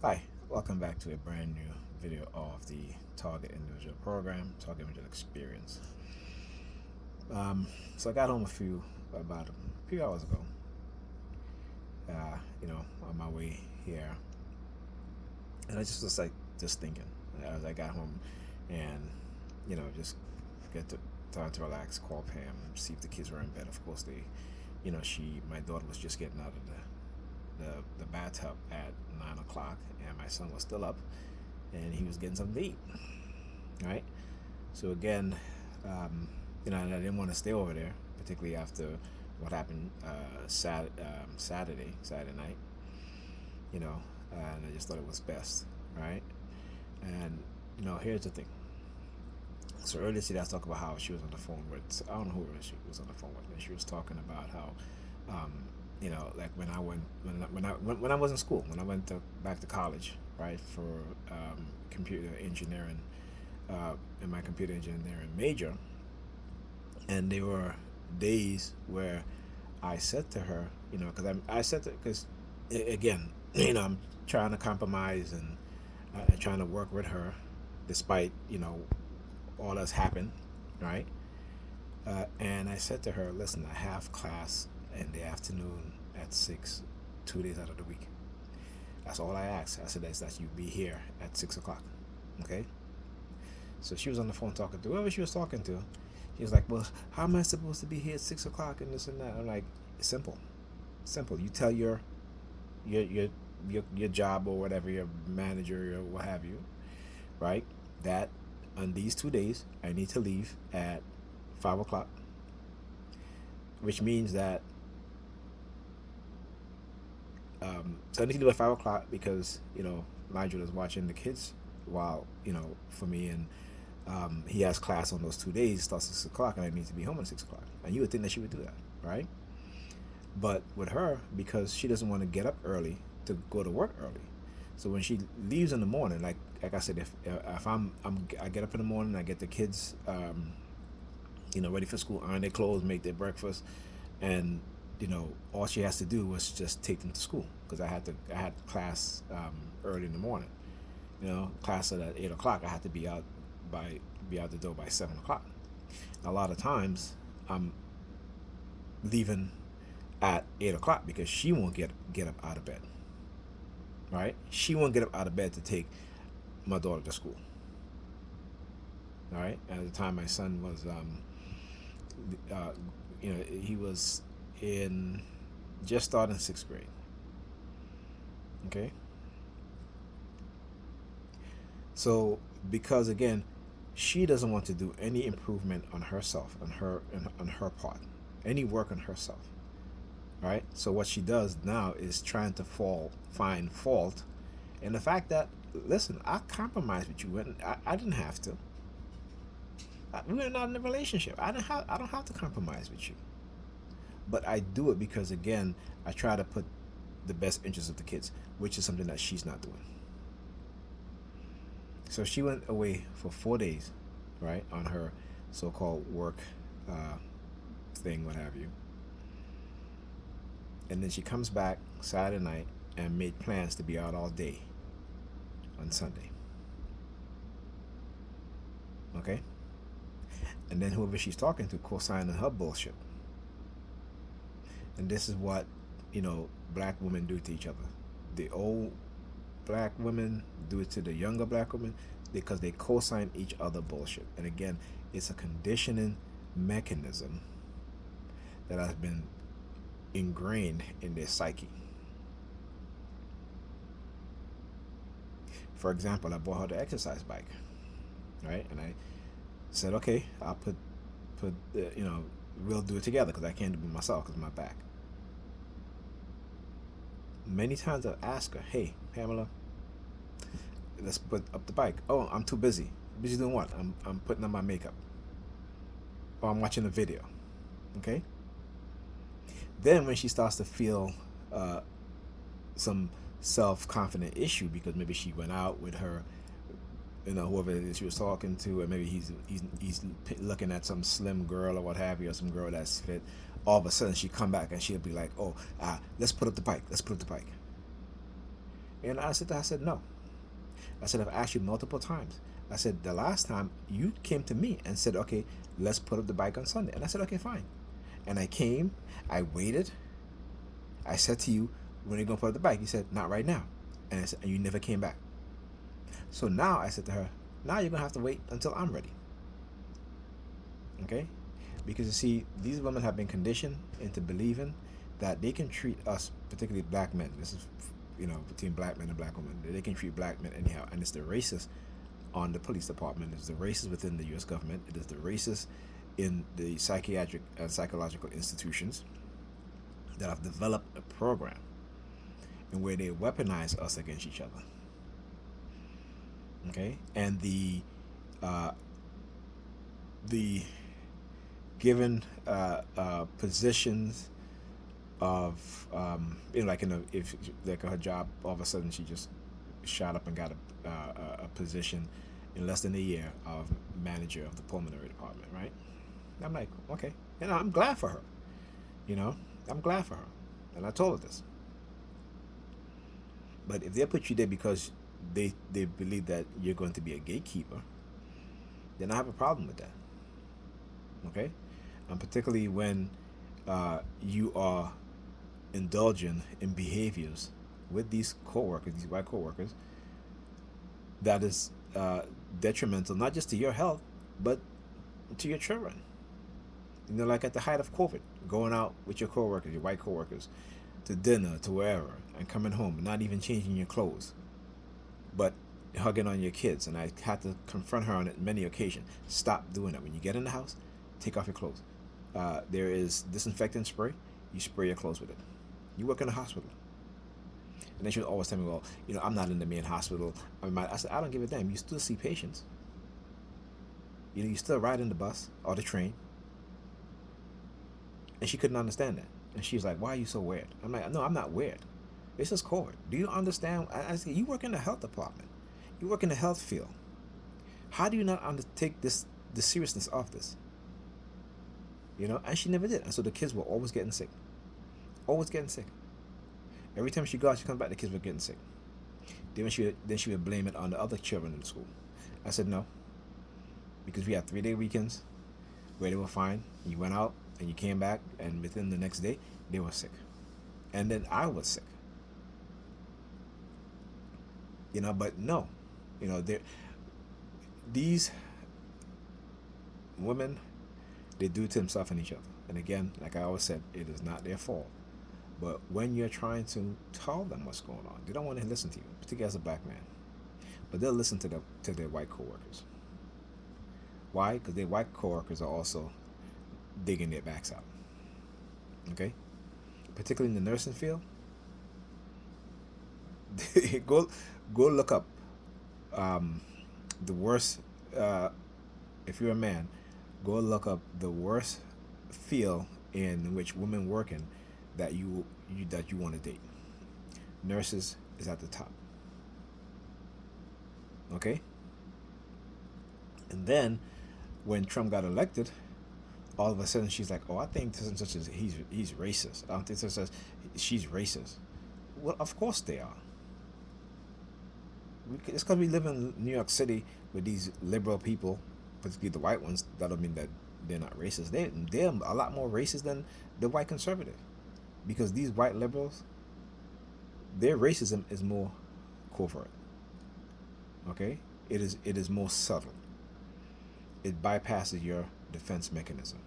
Hi, welcome back to a brand new video of the Target Individual Program, Target Individual Experience. So I got home about a few hours ago. On my way here, and I just was like just thinking as I got home, and just get to time to relax, call Pam, see if the kids were in bed. Of course, my daughter was just getting out of the bathtub at 9 o'clock, and my son was still up, and he was getting something to eat. Right. So again, and I didn't want to stay over there, particularly after what happened Saturday night. And I just thought it was best, right? And here's the thing. So earlier today, I was talking about how she was on the phone with, I don't know who she was on the phone with, and she was talking about how, like when I was in school, when I went back to college, right, for computer engineering, in my computer engineering major, and there were days where I said to her, because I said to, because again, I'm trying to compromise and trying to work with her, despite all that's happened, right? And I said to her, listen, I have class in the afternoon at 6, 2 days out of the week. That's all I asked. I said that's that you be here at 6 o'clock, okay? So she was on the phone talking to whoever she was talking to. He was like, well, how am I supposed to be here at 6 o'clock and this and that? I'm like, simple, simple. You tell your your your job or whatever, your manager or what have you, right? That on these 2 days I need to leave at 5 o'clock, which means that so I need to leave at 5 o'clock because Nigel is watching the kids while for me, and he has class on those 2 days. It starts at 6 o'clock, and I need to be home at 6 o'clock. And you would think that she would do that, right? But with her, because she doesn't want to get up early to go to work early, so when she leaves in the morning, like I said, if I get up in the morning, I get the kids, ready for school, iron their clothes, make their breakfast, and all she has to do was just take them to school because I had class early in the morning. Class at 8 o'clock. I had to be out the door by 7 o'clock. A lot of times, I'm leaving at 8 o'clock because she won't get up out of bed. Right? She won't get up out of bed to take my daughter to school. All right. At the time, my son was, he was in just starting 6th grade. Okay. So because again, she doesn't want to do any improvement on herself, on her part, any work on herself. Right. So what she does now is trying to find fault in the fact that, listen, I compromised with you, and I didn't have to. We were not in a relationship. I don't have to compromise with you. But I do it because again, I try to put the best interest of the kids, which is something that she's not doing. So she went away for 4 days, right, on her so-called work uh, thing, what have you. And then she comes back Saturday night and made plans to be out all day on Sunday. Okay? And then whoever she's talking to co-signing her bullshit. And this is what, black women do to each other. The old black women do it to the younger black women because they co-sign each other bullshit. And again, it's a conditioning mechanism that has been ingrained in their psyche. For example, I bought her the exercise bike, right? And I said, okay, I'll put we'll do it together because I can't do it myself because of my back. Many times I've asked her, hey, Pamela, let's put up the bike. Oh, I'm too busy. Busy doing what? I'm putting on my makeup. Or I'm watching a video. Okay? Then when she starts to feel some self-confident issue because maybe she went out with her, whoever she was talking to, and maybe he's looking at some slim girl or what have you, or some girl that's fit. All of a sudden, she come back and she'll be like, "Oh, let's put up the bike. Let's put up the bike." And I said, no. I said, I've asked you multiple times. I said, the last time you came to me and said, okay, let's put up the bike on Sunday. And I said, okay, fine. And I came, I waited. I said to you, when are you going to put up the bike? You said, not right now. And, and you never came back. So now I said to her, now you're going to have to wait until I'm ready. Okay? Because you see, these women have been conditioned into believing that they can treat us, particularly black men. This is, between black men and black women. They can treat black men anyhow. And it's the racists on the police department. It's the racists within the U.S. government. It is the racists in the psychiatric and psychological institutions that have developed a program in where they weaponize us against each other. Okay? And the given positions of like if like her job, all of a sudden she just shot up and got a position in less than a year of manager of the pulmonary department, right? I'm like, okay, I'm glad for her. I'm glad for her, and I told her this. But if they put you there because they believe that you're going to be a gatekeeper, then I have a problem with that. Okay, and particularly when you are indulging in behaviors with these coworkers, these white coworkers, that is detrimental not just to your health, but to your children. Like at the height of COVID, going out with your coworkers, your white coworkers, to dinner, to wherever, and coming home, not even changing your clothes, but hugging on your kids. And I had to confront her on it many occasions. Stop doing that. When you get in the house, take off your clothes. There is disinfectant spray. You spray your clothes with it. You work in a hospital. And then she would always tell me, well, I'm not in the main hospital. I said, I don't give a damn. You still see patients. You still ride in the bus or the train. And she couldn't understand that. And she was like, why are you so weird? I'm like, no, I'm not weird. This is COVID. Do you understand? I said, you work in the health department. You work in the health field. How do you not undertake the seriousness of this? And she never did. And so the kids were always getting sick. Always getting sick. Every time she goes, she comes back, the kids were getting sick. Then she would blame it on the other children in the school. I said, no. Because we had 3-day weekends where they were fine. You went out and you came back, and within the next day, they were sick. And then I was sick. But no. These women, they do to themselves and each other. And again, like I always said, it is not their fault. But when you're trying to tell them what's going on, they don't want to listen to you, particularly as a black man. But they'll listen to their white coworkers. Why? Because their white coworkers are also digging their backs out. Okay? Particularly in the nursing field. go look up the worst. If you're a man, go look up the worst field in which women work in that you want to date. Nurses is at the top. Okay? And then when Trump got elected, all of a sudden she's like, oh, I think such and such as he's racist. I don't think such as she's racist. Well, of course they are. It's because we live in New York City with these liberal people, particularly the white ones. That don't mean that they're not racist. They're a lot more racist than the white conservative, because these white liberals, their racism is more covert. Okay, it is more subtle. It bypasses your defense mechanism.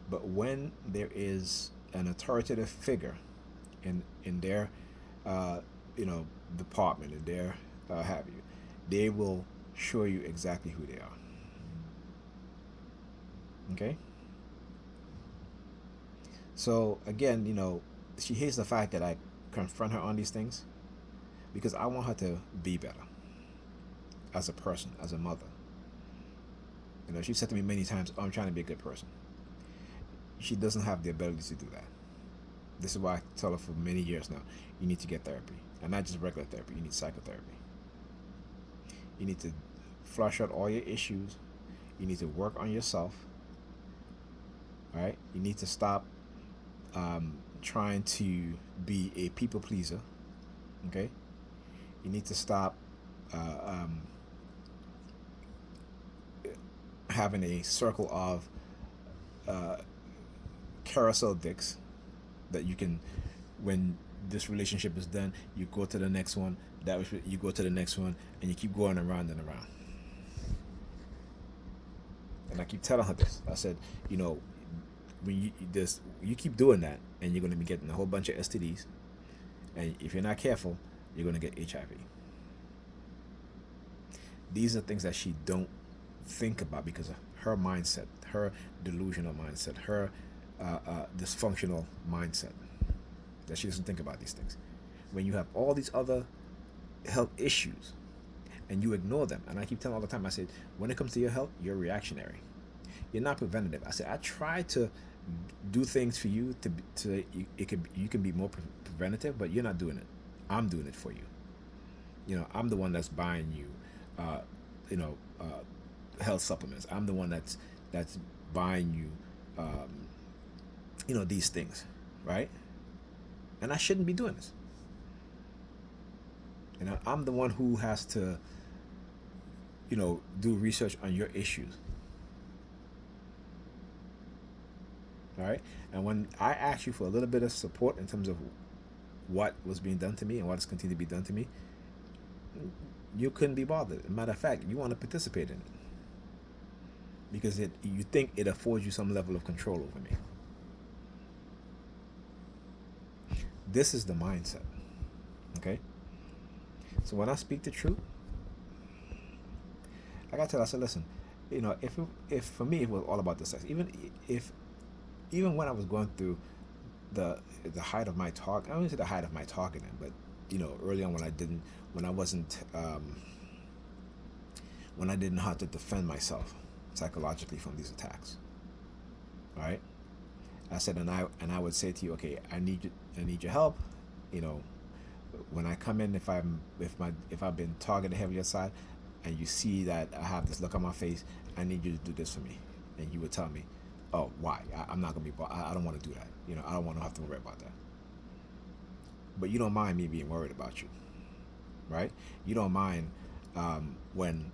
But when there is an authoritative figure in their department, in their have you, they will show you exactly who they are. Okay? So again, she hates the fact that I confront her on these things, because I want her to be better as a person, as a mother. She said to me many times, oh, I'm trying to be a good person. She doesn't have the ability to do that. This is why I tell her for many years now, you need to get therapy. And not just regular therapy, you need psychotherapy. You need to flush out all your issues. You need to work on yourself. All right? You need to stop trying to be a people pleaser. Okay, you need to stop uh, um, having a circle of carousel dicks that you can, when this relationship is done, you go to the next one. That was you go to the next one, and you keep going around and around. And I keep telling her this. I said, you know, when you keep doing that, and you're going to be getting a whole bunch of STDs, and if you're not careful, you're going to get HIV. These are things that she don't think about because of her mindset, her delusional mindset, her dysfunctional mindset. That she doesn't think about these things. When you have all these other health issues and you ignore them, and I keep telling all the time, I said, when it comes to your health, you're reactionary. You're not preventative. I said, I try to do things for you to you can be more preventative, but you're not doing it. I'm doing it for you. I'm the one that's buying you, uh, you know, health supplements. I'm the one that's buying you, these things, right? And I shouldn't be doing this. I'm the one who has to, do research on your issues. All right. And when I asked you for a little bit of support in terms of what was being done to me and what is continuing to be done to me, you couldn't be bothered. As a matter of fact, you want to participate in it because you think it affords you some level of control over me. This is the mindset. Okay. So when I speak the truth, I gotta tell her, I said, listen, if for me it was all about the sex, even when I was going through the height of my talk, I wouldn't say the height of my talking, but early on when I wasn't, when I didn't know how to defend myself psychologically from these attacks. All right, I said, and I would say to you, okay, I need your help. When I come in, if I've been targeted heavily aside, and you see that I have this look on my face, I need you to do this for me, and you would tell me, oh, why? I'm not gonna be. I don't want to do that. I don't want to have to worry about that. But you don't mind me being worried about you, right? You don't mind when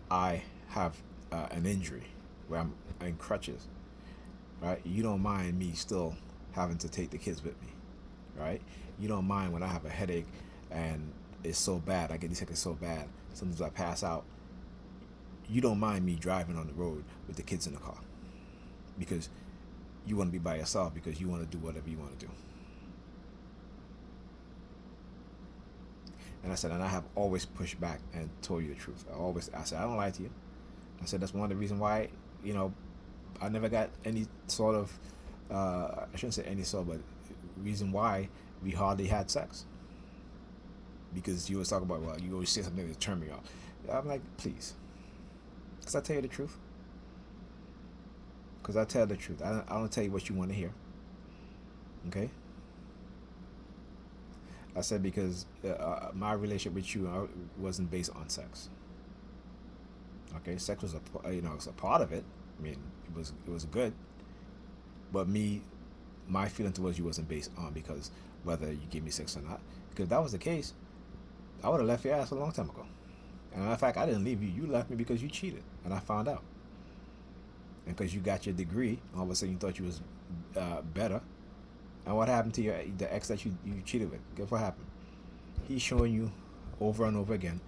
I have an injury where I'm in crutches, right? You don't mind me still having to take the kids with me, right? You don't mind when I have a headache and it's so bad, I get these headaches so bad, sometimes I pass out. You don't mind me driving on the road with the kids in the car because you want to be by yourself because you want to do whatever you want to do. And I said, and I have always pushed back and told you the truth. I said, I don't lie to you. I said, that's one of the reasons why, I never got any sort of, I shouldn't say any sort, but reason why we hardly had sex. Because you always talk about, well, you always say something to turn me off. I'm like, please. Because I tell you the truth. Because I tell the truth. I don't tell you what you want to hear. Okay? I said because my relationship with you wasn't based on sex. Okay, sex was it's a part of it. I mean, it was good, but my feeling towards you wasn't based on because whether you gave me sex or not. Because if that was the case, I would have left your ass a long time ago. And in fact, I didn't leave you. You left me because you cheated, and I found out. And because you got your degree, all of a sudden you thought you was better. And what happened to the ex that you cheated with? Guess what happened? He's showing you over and over again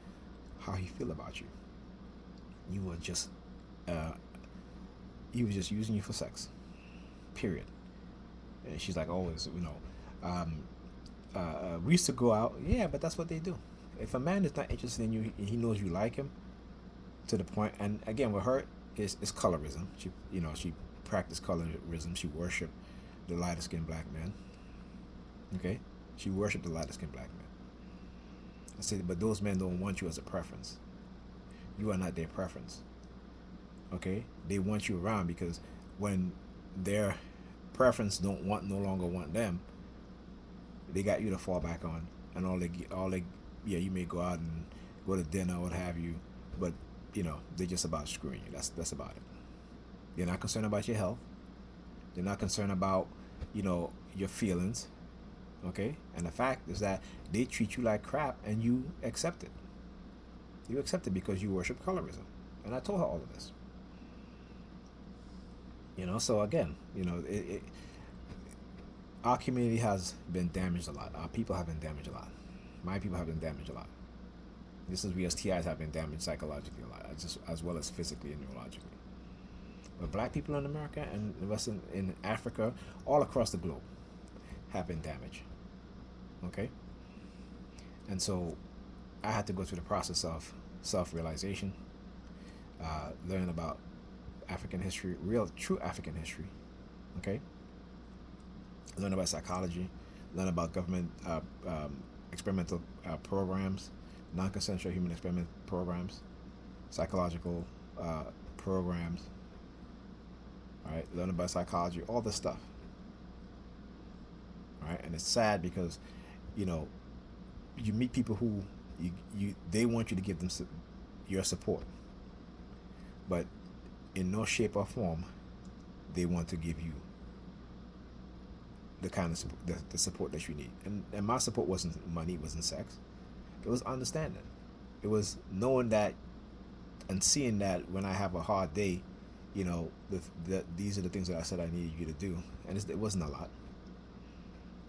how he feel about you. You were just, he was just using you for sex. Period. And she's like, always, we used to go out. Yeah, but that's what they do. If a man is not interested in you, and he knows you like him, to the point, and again with her, it's colorism. She practiced colorism. She worshiped the lighter skinned black man. Okay? She worshipped the lighter skinned black man. I said, but those men don't want you as a preference. You are not their preference. Okay? They want you around because when their preference no longer want them, they got you to fall back on, and you may go out and go to dinner or what have you, but they're just about screwing you. That's about it. They're not concerned about your health. They're not concerned about your feelings. Okay, and the fact is that they treat you like crap, and you accept it. You accept it because you worship colorism. And I told her all of this. So again, our community has been damaged a lot. Our people have been damaged a lot. My people have been damaged a lot. Just as we as TIs have been damaged psychologically a lot, just as well as physically and neurologically. But black people in America and the rest in Africa, all across the globe, have been damaged. Okay? And so I had to go through the process of self realization, learn about African history, real, true African history. Okay? Learn about psychology, learn about government experimental programs, non consensual human experiment programs, psychological programs, all right? Learn about psychology, all this stuff. All right? And it's sad because, you know, you meet people who they want you to give them your support, but in no shape or form they want to give you the kind of support, the support that you need. And my support wasn't money, it wasn't sex. It was understanding. It was knowing that and seeing that when I have a hard day, these are the things that I said I needed you to do, and it wasn't a lot.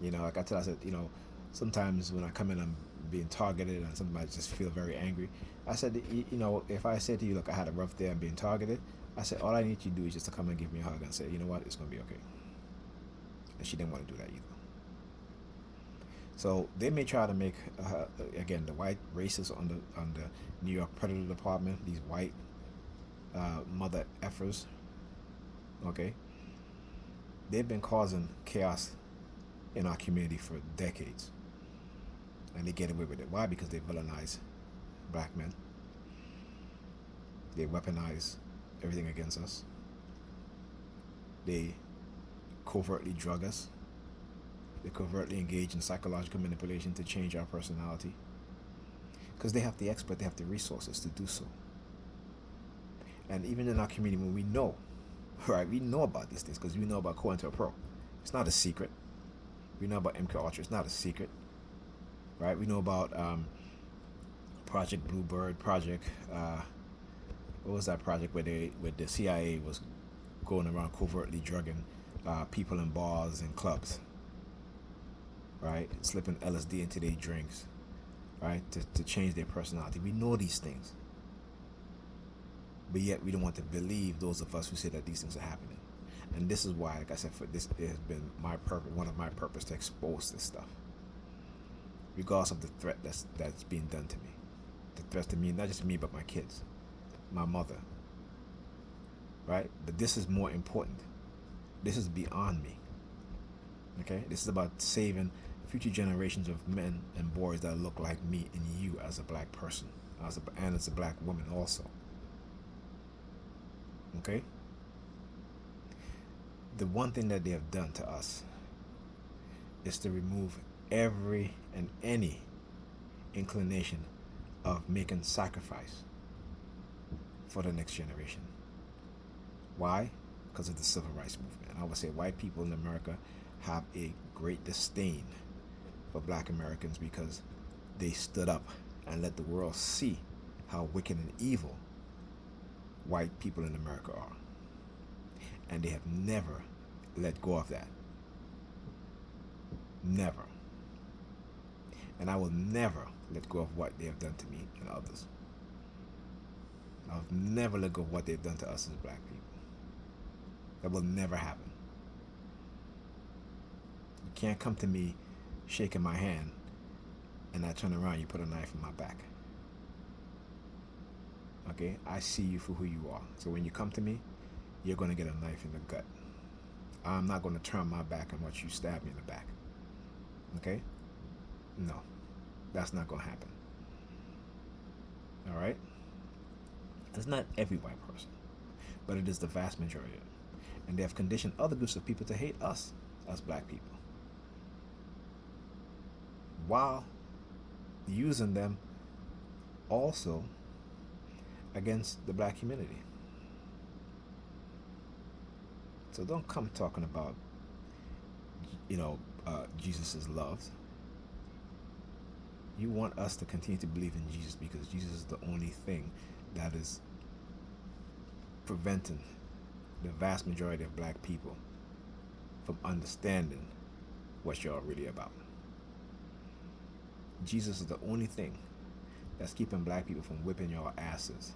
Like I said, sometimes when I come in, I'm being targeted, and sometimes I just feel very angry. I said, if I said to you, look, I had a rough day, I'm being targeted. I said, all I need you to do is just to come and give me a hug and say, you know what, it's gonna be okay. And she didn't want to do that either. So they may try to make again the white racists on the New York Predator Department, these white mother effers. Okay, they've been causing chaos in our community for decades, and they get away with it. Why? Because they villainize black men. They weaponize everything against us. They covertly drug us. They covertly engage in psychological manipulation to change our personality. Because they have the expert, they have the resources to do so. And even in our community, when we know, right, we know about these things because we know about COINTELPRO. It's not a secret. We know about MK Ultra. It's not a secret, right? We know about Project Bluebird, what was that project where the CIA was going around covertly drugging people in bars and clubs, right? Slipping LSD into their drinks, right? To change their personality. We know these things. But yet we don't want to believe those of us who say that these things are happening. And this is why, like I said, for this it has been my purpose, one of my purpose, to expose this stuff. Regardless of the threat that's being done to me. The threats to me, not just me, but my kids, my mother. Right? But this is more important. This is beyond me. Okay? This is about saving future generations of men and boys that look like me and you as a black person, and as a black woman also. Okay? The one thing that they have done to us is to remove every and any inclination of making sacrifice for the next generation. Why? Because of the civil rights movement. And I would say white people in America have a great disdain for black Americans because they stood up and let the world see how wicked and evil white people in America are. And they have never let go of that. Never. And I will never let go of what they have done to me and others. I'll never let go of what they've done to us as black people. That will never happen. You can't come to me shaking my hand and I turn around, you put a knife in my back. Okay? I see you for who you are. So when you come to me, you're going to get a knife in the gut. I'm not going to turn my back and watch you stab me in the back. Okay? No. That's not going to happen. Alright? It's not every white person, but it is the vast majority of them. And they have conditioned other groups of people to hate us as black people, while using them also against the black community. So don't come talking about, Jesus is loved. You want us to continue to believe in Jesus because Jesus is the only thing that is preventing the vast majority of black people from understanding what you're really about. Jesus is the only thing that's keeping black people from whipping your asses.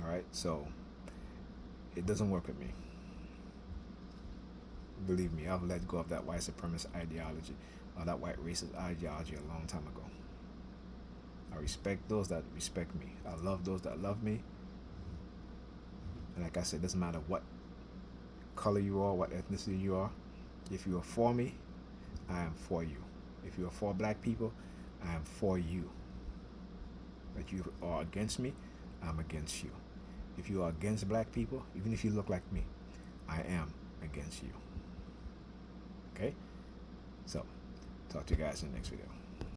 All right, so it doesn't work with me. Believe me, I've let go of that white supremacist ideology or that white racist ideology a long time ago. I respect those that respect me. I love those that love me. And like I said, it doesn't matter what color you are, what ethnicity you are. If you are for me, I am for you. If you are for black people, I am for you. If you are against me, I'm against you. If you are against black people, even if you look like me, I am against you. Okay? So, talk to you guys in the next video.